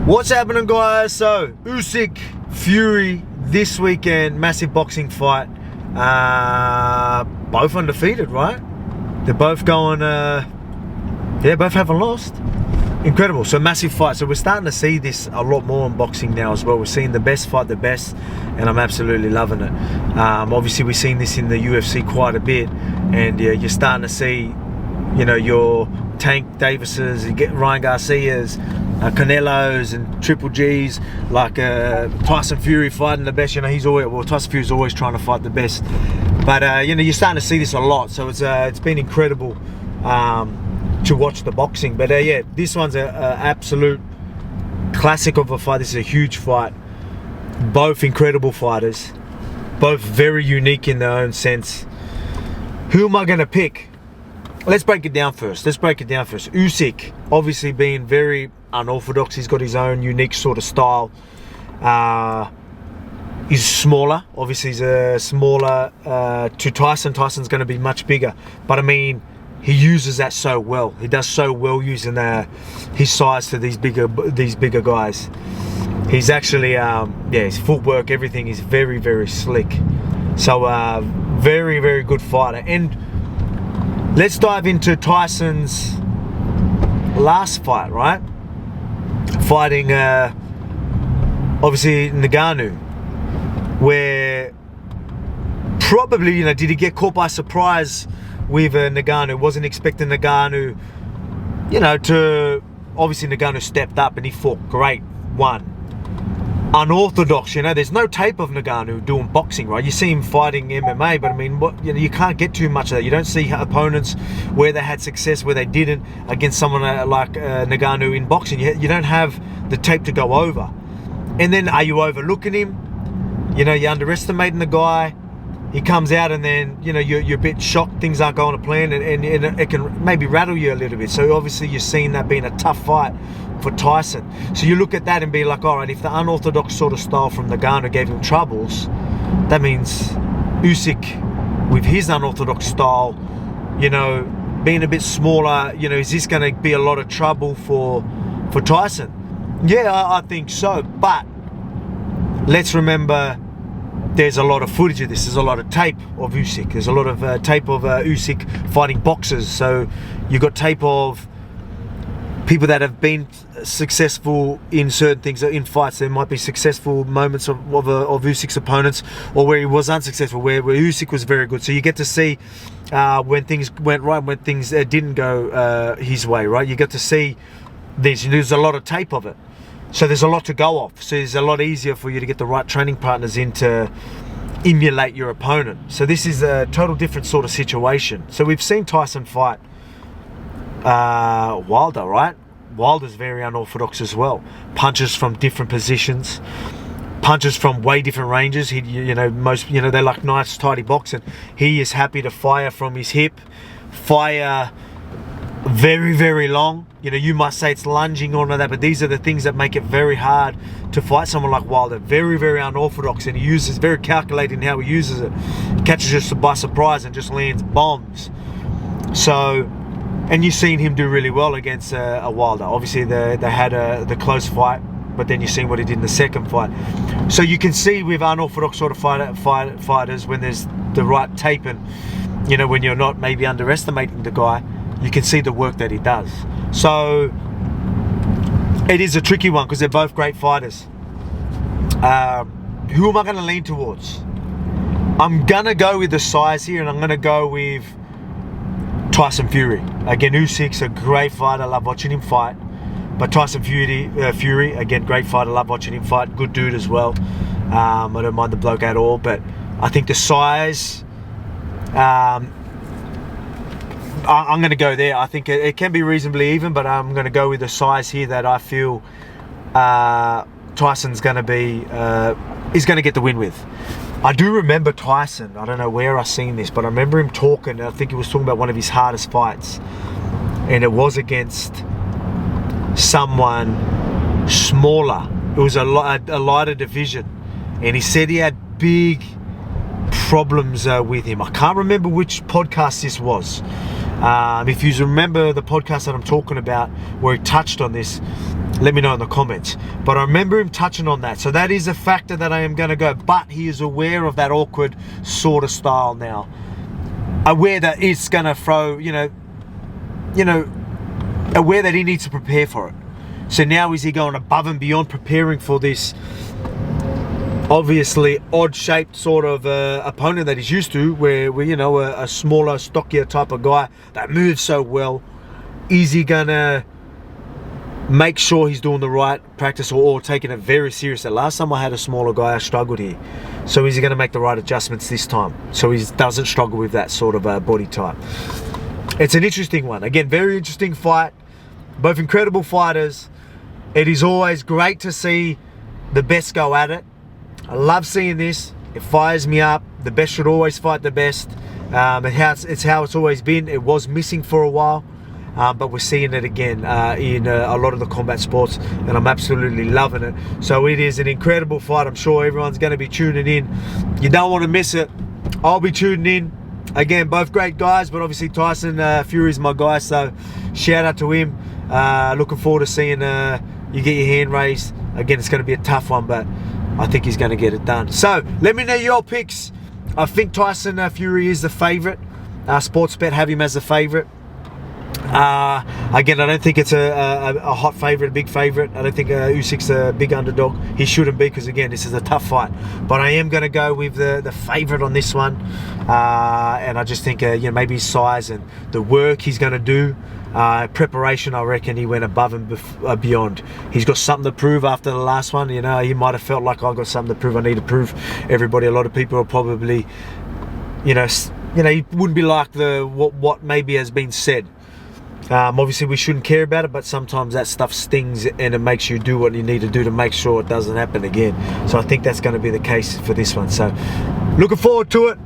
What's happening, guys? So Usyk, Fury this weekend, massive boxing fight. Both undefeated, right? They're both going, both haven't lost. Incredible. So massive fight. So we're starting to see this a lot more in boxing now as well. We're seeing the best fight the best, and I'm absolutely loving it. Obviously we've seen this in the UFC quite a bit, and you're starting to see, you know, your Tank Davises, you get Ryan Garcias, Canelos and Triple G's, like Tyson Fury fighting the best. You know, Tyson Fury's always trying to fight the best. But you know, you're starting to see this a lot. So it's been incredible to watch the boxing. But yeah, this one's a absolute classic of a fight. This is a huge fight. Both incredible fighters, both very unique in their own sense. Who am I going to pick? Let's break it down first. Usyk, obviously being very unorthodox. He's got his own unique sort of style. He's smaller. Obviously, he's smaller to Tyson. Tyson's going to be much bigger. But I mean, he uses that so well. He does so well using his size to these bigger guys. He's actually, his footwork, everything is very, very slick. So, very, very good fighter. And let's dive into Tyson's last fight, right? Fighting, obviously, Ngannou, where probably, you know, did he get caught by surprise with Ngannou? Wasn't expecting Ngannou, you know, obviously Ngannou stepped up and he fought great, won. Unorthodox, you know, there's no tape of Ngannou doing boxing, right? You see him fighting MMA, but I mean, you know, you can't get too much of that. You don't see opponents where they had success, where they didn't, against someone like Ngannou in boxing. You don't have the tape to go over. And then, are you overlooking him? You know, you're underestimating the guy. He comes out and then, you know, you're a bit shocked, things aren't going to plan, and it can maybe rattle you a little bit. So obviously you're seeing that being a tough fight for Tyson. So you look at that and be like, all right, if the unorthodox sort of style from Ngannou gave him troubles, that means Usyk, with his unorthodox style, you know, being a bit smaller, you know, is this going to be a lot of trouble for Tyson? Yeah, I think so. But let's remember, there's a lot of footage of this. There's a lot of tape of Usyk. There's a lot of tape of Usyk fighting boxers. So you've got tape of people that have been successful in certain things, in fights. There might be successful moments of Usyk's opponents, or where he was unsuccessful, where Usyk was very good. So you get to see when things went right, when things didn't go his way, right? You get to see this. There's a lot of tape of it. So there's a lot to go off. So it's a lot easier for you to get the right training partners in to emulate your opponent. So this is a total different sort of situation. So we've seen Tyson fight Wilder, right? Wilder's very unorthodox as well. Punches from different positions, punches from way different ranges. They like nice tidy boxing. He is happy to fire from his hip, fire very, very long. You know, you must say it's lunging on that, but these are the things that make it very hard to fight someone like Wilder. Very, very unorthodox, and he uses, very calculating how he uses it. He catches us by surprise and just lands bombs. So, and you've seen him do really well against a Wilder. Obviously, they had the close fight, but then you've seen what he did in the second fight. So you can see with unorthodox sort of fighters, when there's the right tape, and, you know, when you're not maybe underestimating the guy, you can see the work that he does. So it is a tricky one because they're both great fighters. Who am I going to lean towards? I'm going to go with the size here, and I'm going to go with Tyson Fury. Again, Usyk's a great fighter. I love watching him fight. But Tyson Fury, again, great fighter. I love watching him fight. Good dude as well. I don't mind the bloke at all. But I think the size, I'm going to go there. I think it can be reasonably even, but I'm going to go with the size here that I feel Tyson's going to be, is going to get the win with. I do remember Tyson, I don't know where I've seen this, but I remember him talking, I think he was talking about one of his hardest fights, and it was against someone smaller. It was a lighter division, and he said he had big problems with him. I can't remember which podcast this was. If you remember the podcast that I'm talking about where he touched on this, let me know in the comments. But I remember him touching on that. So that is a factor that I am going to go. But he is aware of that awkward sort of style now. Aware that it's going to throw, aware that he needs to prepare for it. So now is he going above and beyond preparing for this obviously odd-shaped sort of opponent that he's used to, where a smaller, stockier type of guy that moves so well? Is he gonna make sure he's doing the right practice or taking it very seriously? Last time I had a smaller guy, I struggled here. So is he going to make the right adjustments this time so he doesn't struggle with that sort of body type? It's an interesting one. Again, very interesting fight. Both incredible fighters. It is always great to see the best go at it. I love seeing this. It fires me up. The best should always fight the best. It's how it's always been. It was missing for a while. But we're seeing it again in a lot of the combat sports, and I'm absolutely loving it. So it is an incredible fight. I'm sure everyone's going to be tuning in. You don't want to miss it. I'll be tuning in. Again, both great guys, but obviously Tyson Fury's my guy, so shout out to him. Looking forward to seeing you get your hand raised. Again, it's going to be a tough one, but I think he's going to get it done. So let me know your picks. I think Tyson Fury is the favourite. Sportsbet have him as the favourite. Again, I don't think it's a hot favourite, a big favourite. I don't think Usyk's a big underdog. He shouldn't be, because again, this is a tough fight. But I am going to go with the favourite on this one, and I just think maybe his size and the work he's going to do, preparation. I reckon he went above and beyond. He's got something to prove after the last one. He might have felt like, I've got something to prove. I need to prove everybody. A lot of people are probably, he wouldn't be like what maybe has been said. Obviously we shouldn't care about it, but sometimes that stuff stings and it makes you do what you need to do to make sure it doesn't happen again. So I think that's going to be the case for this one. So looking forward to it.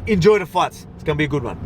Enjoy the fights. It's going to be a good one.